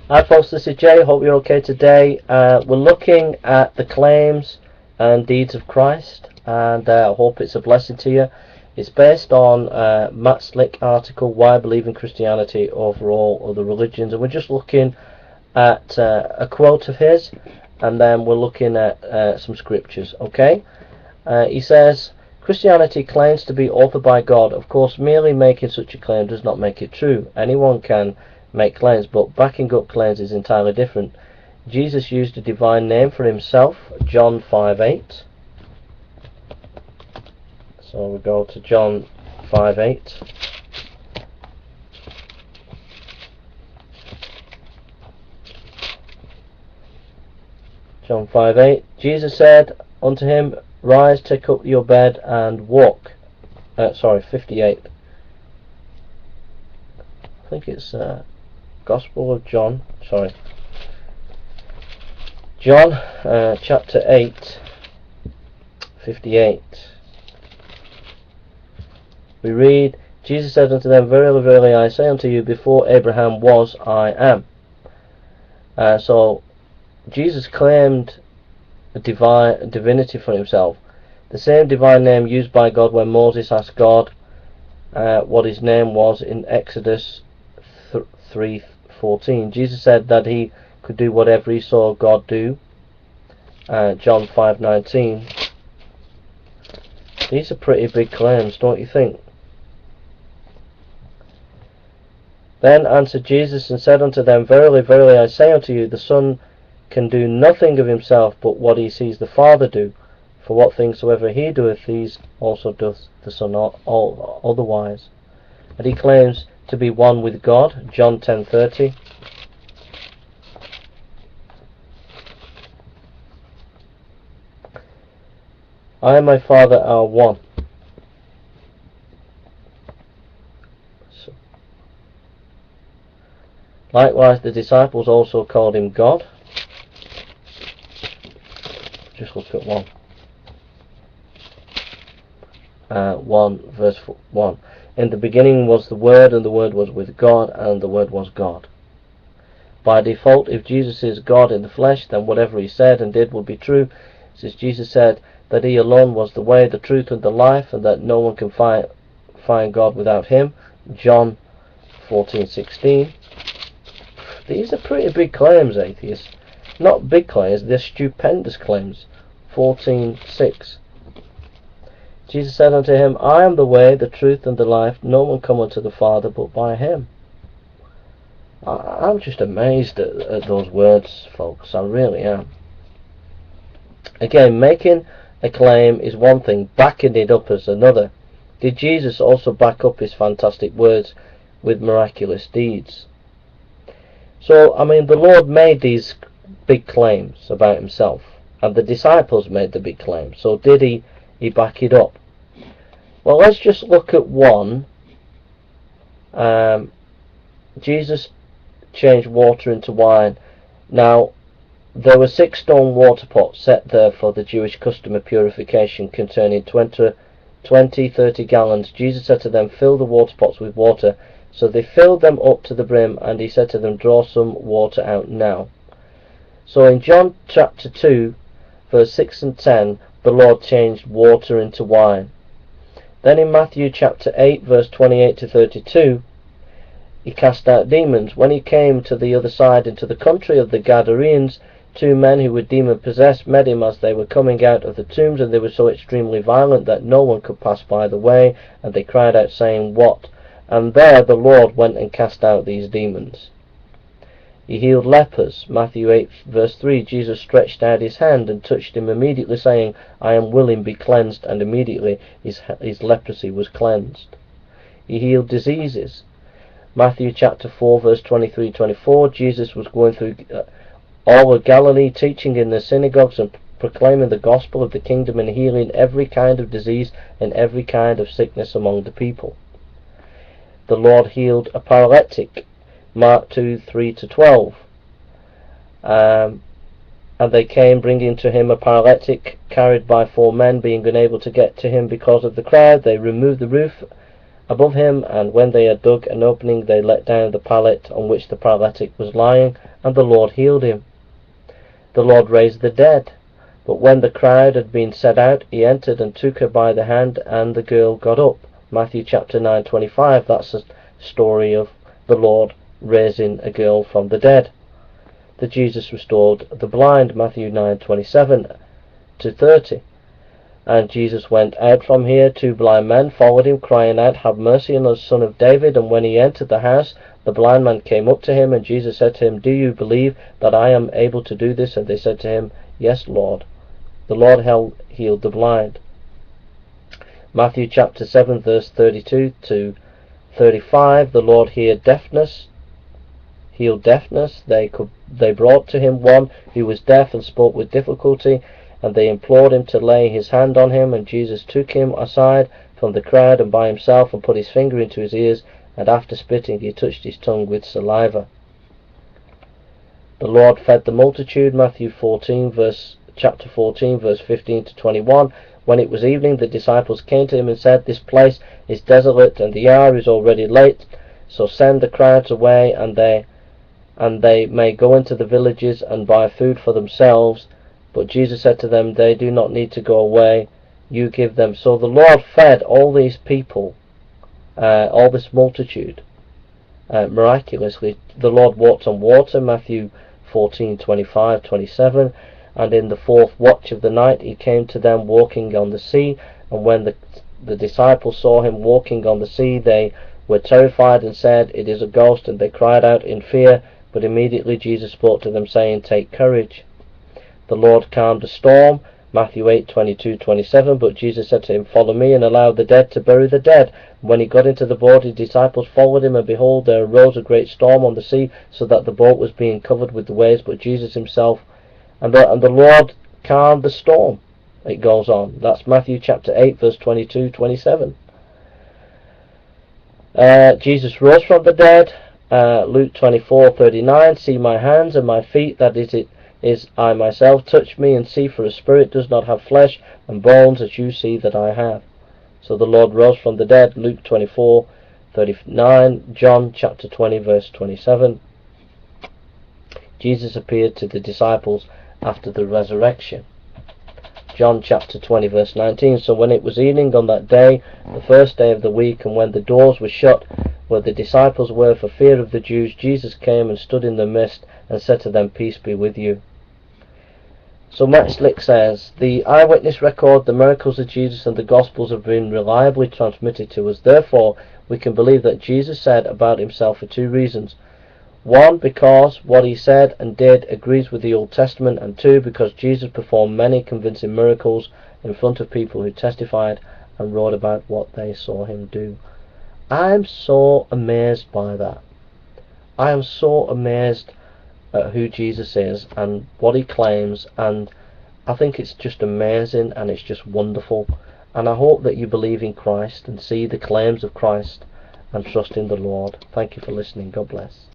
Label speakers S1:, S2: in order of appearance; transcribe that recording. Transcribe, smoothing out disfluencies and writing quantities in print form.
S1: Hi folks, this is Jay. Hope you're okay today. We're looking at the claims and deeds of Christ, and I hope it's a blessing to you. It's based on Matt Slick article, Why Believe in Christianity Over All Other Religions, and we're just looking at a quote of his, and then we're looking at some scriptures. Okay, he says, Christianity claims to be authored by God. Of course, merely making such a claim does not make it true. Anyone can make claims, but backing up claims is entirely different. Jesus used a divine name for himself, John 5:8. So we go to John 5:8. John 5:8. Jesus said unto him, Rise, take up your bed and walk. 58. I think it's Gospel of John. John chapter 8, 58. We read, Jesus said unto them, Verily, verily, I say unto you, before Abraham was, I am. So Jesus claimed a divinity for himself. The same divine name used by God when Moses asked God what his name was in Exodus 3:14. Jesus said that he could do whatever he saw God do. John 5:19. These are pretty big claims, don't you think? Then answered Jesus and said unto them, Verily, verily, I say unto you, the Son can do nothing of himself but what he sees the Father do. For what things soever he doeth, these also doth the Son all otherwise. And he claims to be one with God. John 10:30. I and my Father are one. Likewise, the disciples also called him God. Just look at 1 verse 1. In the beginning was the Word, and the Word was with God, and the Word was God. By default, if Jesus is God in the flesh, then whatever he said and did would be true, since Jesus said that he alone was the way, the truth, and the life, and that no one can find God without him. John 14:16. These are pretty big claims, atheists. Not big claims, they're stupendous claims. 14:6. Jesus said unto him, I am the way, the truth, and the life. No one cometh to the Father but by him. I'm just amazed at those words, folks. I really am. Again, making a claim is one thing, backing it up is another. Did Jesus also back up his fantastic words with miraculous deeds? So, I mean, the Lord made these big claims about himself, and the disciples made the big claims. So did he back it up? Well, let's just look at one. Jesus changed water into wine. Now, there were 6 stone water pots set there for the Jewish custom of purification, containing 30 gallons. Jesus said to them, Fill the water pots with water. So they filled them up to the brim, and he said to them, Draw some water out now. So in John chapter 2, verse 6 and 10, the Lord changed water into wine. Then in Matthew chapter 8, verse 28 to 32, he cast out demons. When he came to the other side into the country of the Gadarenes, 2 men who were demon-possessed met him as they were coming out of the tombs, and they were so extremely violent that no one could pass by the way, and they cried out, saying, What? And there the Lord went and cast out these demons. He healed lepers. Matthew 8 verse 3, Jesus stretched out his hand and touched him immediately, saying, I am willing, be cleansed, and immediately his leprosy was cleansed. He healed diseases. Matthew chapter 4 verse 23-24, Jesus was going through all of Galilee, teaching in the synagogues and proclaiming the gospel of the kingdom and healing every kind of disease and every kind of sickness among the people. The Lord healed a paralytic. Mark 2:3-12. And they came, bringing to him a paralytic carried by 4 men. Being unable to get to him because of the crowd, they removed the roof above him, and when they had dug an opening, they let down the pallet on which the paralytic was lying, and the Lord healed him. The Lord raised the dead. But when the crowd had been set out, he entered and took her by the hand, and the girl got up. Matthew chapter 9:25. That's a story of the Lord raising a girl from the dead. That Jesus restored the blind. Matthew 9:27 to 30. And Jesus went out from here. 2 blind men followed him, crying out, "Have mercy on us, Son of David." And when he entered the house, the blind man came up to him, and Jesus said to him, "Do you believe that I am able to do this?" And they said to him, "Yes, Lord." The Lord healed the blind. Matthew chapter 7 verse 32 to 35. The Lord healed deafness. They brought to him one who was deaf and spoke with difficulty, and they implored him to lay his hand on him. And Jesus took him aside from the crowd and by himself, and put his finger into his ears, and after spitting he touched his tongue with saliva. The Lord fed the multitude. Matthew chapter 14 verse 15 to 21. When it was evening, the disciples came to him and said, "This place is desolate, and the hour is already late. So send the crowds away, and they may go into the villages and buy food for themselves." But Jesus said to them, "They do not need to go away. You give them." So the Lord fed all these people, all this multitude, miraculously. The Lord walked on water. Matthew 14:25-27. And in the 4th watch of the night he came to them walking on the sea. And when the disciples saw him walking on the sea, they were terrified and said, "It is a ghost," and they cried out in fear. But immediately Jesus spoke to them, saying, "Take courage." The Lord calmed the storm. Matthew 8:22-27. But Jesus said to him, "Follow me," and allowed the dead to bury the dead. And when he got into the boat, his disciples followed him, and behold, there arose a great storm on the sea, so that the boat was being covered with the waves. But Jesus himself and the Lord calmed the storm. It goes on. That's Matthew chapter 8 verse 22-27. Jesus rose from the dead. Luke 24:39. "See my hands and my feet, that it is I myself. Touch me and see, for a spirit does not have flesh and bones as you see that I have." So the Lord rose from the dead. Luke 24:39. John chapter 20 verse 27. Jesus appeared to the disciples after the resurrection. John chapter 20 verse 19. "So when it was evening on that day, the first day of the week, and when the doors were shut where the disciples were for fear of the Jews, Jesus came and stood in the midst and said to them, 'Peace be with you.'" So Matt Slick says, "The eyewitness record, the miracles of Jesus, and the Gospels have been reliably transmitted to us. Therefore, we can believe that Jesus said about himself for 2 reasons. 1, because what he said and did agrees with the Old Testament, and 2, because Jesus performed many convincing miracles in front of people who testified and wrote about what they saw him do." I'm so amazed by that. I am so amazed at who Jesus is and what he claims, and I think it's just amazing and it's just wonderful. And I hope that you believe in Christ and see the claims of Christ and trust in the Lord. Thank you for listening. God bless.